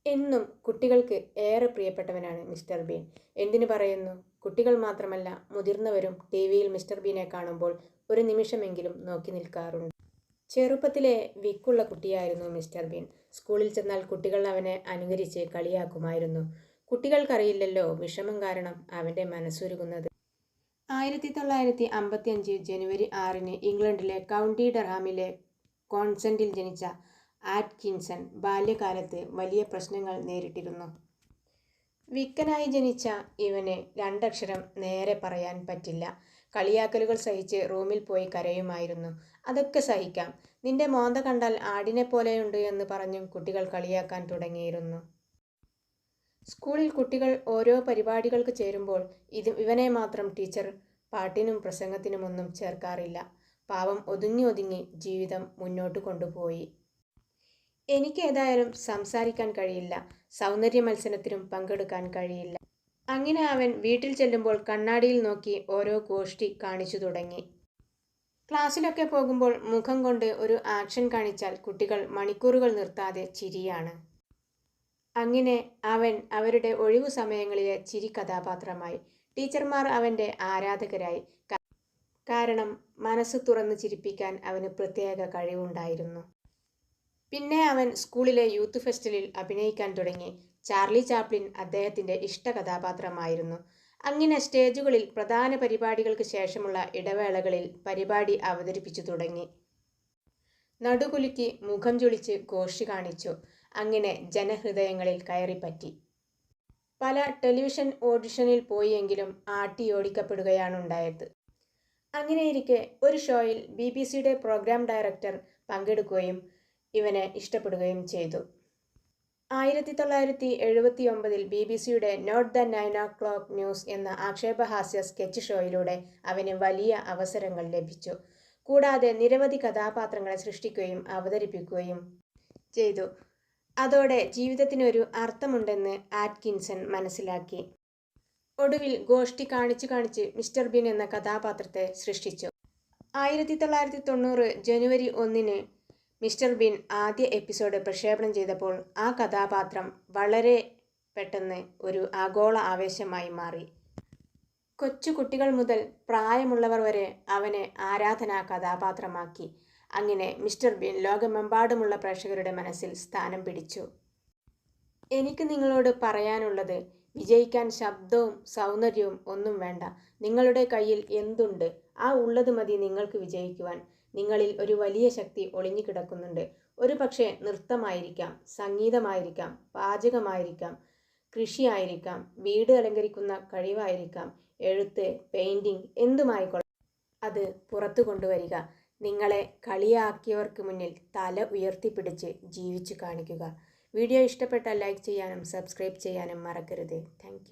എന്നും കുട്ടികൾക്ക് ഏറെ പ്രിയപ്പെട്ടവനാണ് മിസ്റ്റർ ബീൻ. എന്തിനു പറയുന്നു, കുട്ടികൾ മാത്രമല്ല മുതിർന്നവരും ടിവിയിൽ മിസ്റ്റർ ബീനെ കാണുമ്പോൾ ഒരു നിമിഷമെങ്കിലും നോക്കി നിൽക്കാറുണ്ട്. ചെറുപ്പത്തിലെ വിക്കുള്ള കുട്ടിയായിരുന്നു മിസ്റ്റർ ബീൻ. സ്കൂളിൽ ചെന്നാൽ കുട്ടികൾ അവനെ അനുകരിച്ച് കളിയാക്കുമായിരുന്നു. കുട്ടികൾക്കറിയില്ലല്ലോ വിഷമം കാരണം അവൻ്റെ മനസ്സുരുകുന്നത്. 1955 ജനുവരി 6 ഇംഗ്ലണ്ടിലെ കൗണ്ടി ഡർഹാമിലെ കോൺസെന്റിൽ ജനിച്ച ആറ്റ്കിൻസൺ ബാല്യകാലത്ത് വലിയ പ്രശ്നങ്ങൾ നേരിട്ടിരുന്നു. വിക്കനായി ജനിച്ച ഇവന് രണ്ടക്ഷരം നേരെ പറയാൻ പറ്റില്ല. കളിയാക്കലുകൾ സഹിച്ച് റൂമിൽ പോയി കരയുമായിരുന്നു. അതൊക്കെ സഹിക്കാം, നിന്റെ മോന്ത കണ്ടാൽ ആടിനെ പോലെയുണ്ട് എന്ന് പറഞ്ഞും കുട്ടികൾ കളിയാക്കാൻ തുടങ്ങിയിരുന്നു. സ്കൂളിൽ കുട്ടികൾ ഓരോ പരിപാടികൾക്ക് ചേരുമ്പോൾ ഇവനെ മാത്രം ടീച്ചർ പാട്ടിനും പ്രസംഗത്തിനുമൊന്നും ചേർക്കാറില്ല. പാവം ഒതുങ്ങി ഒതുങ്ങി ജീവിതം മുന്നോട്ട് കൊണ്ടുപോയി. എനിക്കേതായാലും സംസാരിക്കാൻ കഴിയില്ല, സൗന്ദര്യ മത്സരത്തിനും പങ്കെടുക്കാൻ കഴിയില്ല. അങ്ങനെ അവൻ വീട്ടിൽ ചെല്ലുമ്പോൾ കണ്ണാടിയിൽ നോക്കി ഓരോ ഗോഷ്ടി കാണിച്ചു തുടങ്ങി. ക്ലാസ്സിലൊക്കെ പോകുമ്പോൾ മുഖം കൊണ്ട് ഒരു ആക്ഷൻ കാണിച്ചാൽ കുട്ടികൾ മണിക്കൂറുകൾ നിർത്താതെ ചിരിയാണ്. അങ്ങനെ അവൻ അവരുടെ ഒഴിവു സമയങ്ങളിലെ ചിരി കഥാപാത്രമായി. ടീച്ചർമാർ അവൻ്റെ ആരാധകരായി. കാരണം മനസ്സ് തുറന്ന് ചിരിപ്പിക്കാൻ അവന് പ്രത്യേക കഴിവുണ്ടായിരുന്നു. പിന്നെ അവൻ സ്കൂളിലെ യൂത്ത് ഫെസ്റ്റിവലിൽ അഭിനയിക്കാൻ തുടങ്ങി. ചാർലി ചാപ്ലിൻ അദ്ദേഹത്തിൻ്റെ ഇഷ്ട കഥാപാത്രമായിരുന്നു. അങ്ങനെ സ്റ്റേജുകളിൽ പ്രധാന പരിപാടികൾക്ക് ശേഷമുള്ള ഇടവേളകളിൽ പരിപാടി അവതരിപ്പിച്ചു തുടങ്ങി. നടുകുലുക്കി മുഖം ചുളിച്ച് ഗോഷ്ടി കാണിച്ചു. അങ്ങനെ ജനഹൃദയങ്ങളിൽ കയറിപ്പറ്റി. പല ടെലിവിഷൻ ഓഡിഷനിൽ പോയെങ്കിലും ആട്ടിയോടിക്കപ്പെടുകയാണുണ്ടായത്. അങ്ങനെയിരിക്കെ ഒരു ഷോയിൽ BBC പ്രോഗ്രാം ഡയറക്ടർ പങ്കെടുക്കുകയും ഇവനെ ഇഷ്ടപ്പെടുകയും ചെയ്തു. 1979 BBC not the 9 o'clock news എന്ന ആക്ഷേപഹാസ്യ സ്കെച്ച് ഷോയിലൂടെ അവന് വലിയ അവസരങ്ങൾ ലഭിച്ചു. കൂടാതെ നിരവധി കഥാപാത്രങ്ങളെ സൃഷ്ടിക്കുകയും അവതരിപ്പിക്കുകയും ചെയ്തു. അതോടെ ജീവിതത്തിനൊരു അർത്ഥമുണ്ടെന്ന് ആറ്റ്കിൻസൺ മനസ്സിലാക്കി. ഒടുവിൽ ഗോഷ്ടി കാണിച്ചു കാണിച്ച് മിസ്റ്റർ ബീൻ എന്ന കഥാപാത്രത്തെ സൃഷ്ടിച്ചു. 1990 ജനുവരി 1 മിസ്റ്റർ ബീൻ ആദ്യ എപ്പിസോഡ് പ്രക്ഷേപണം ചെയ്തപ്പോൾ ആ കഥാപാത്രം വളരെ പെട്ടെന്ന് ഒരു ആഗോള ആവേശമായി മാറി. കൊച്ചു കുട്ടികൾ മുതൽ പ്രായമുള്ളവർ വരെ അവനെ ആരാധനാ കഥാപാത്രമാക്കി. അങ്ങനെ മിസ്റ്റർ ബീൻ ലോകമെമ്പാടുമുള്ള പ്രേക്ഷകരുടെ മനസ്സിൽ സ്ഥാനം പിടിച്ചു. എനിക്ക് നിങ്ങളോട് പറയാനുള്ളത്, വിജയിക്കാൻ ശബ്ദവും സൗന്ദര്യവും ഒന്നും വേണ്ട. നിങ്ങളുടെ കയ്യിൽ എന്തുണ്ട്, ആ ഉള്ളത് മതി നിങ്ങൾക്ക് വിജയിക്കുവാൻ. നിങ്ങളിൽ ഒരു വലിയ ശക്തി ഒളിഞ്ഞു കിടക്കുന്നുണ്ട്. ഒരു പക്ഷേ നൃത്തമായിരിക്കാം, സംഗീതമായിരിക്കാം, പാചകമായിരിക്കാം, കൃഷിയായിരിക്കാം, വീട് അലങ്കരിക്കുന്ന കഴിവായിരിക്കാം, എഴുത്ത്, പെയിൻറ്റിങ്, എന്തുമായിക്കൊള്ളാം. അത് പുറത്തു കൊണ്ടുവരിക. നിങ്ങളെ കളിയാക്കിയവർക്ക് മുന്നിൽ തല ഉയർത്തിപ്പിടിച്ച് ജീവിച്ചു കാണിക്കുക. വീഡിയോ ഇഷ്ടപ്പെട്ടാൽ ലൈക്ക് ചെയ്യാനും സബ്സ്ക്രൈബ് ചെയ്യാനും മറക്കരുത്. താങ്ക്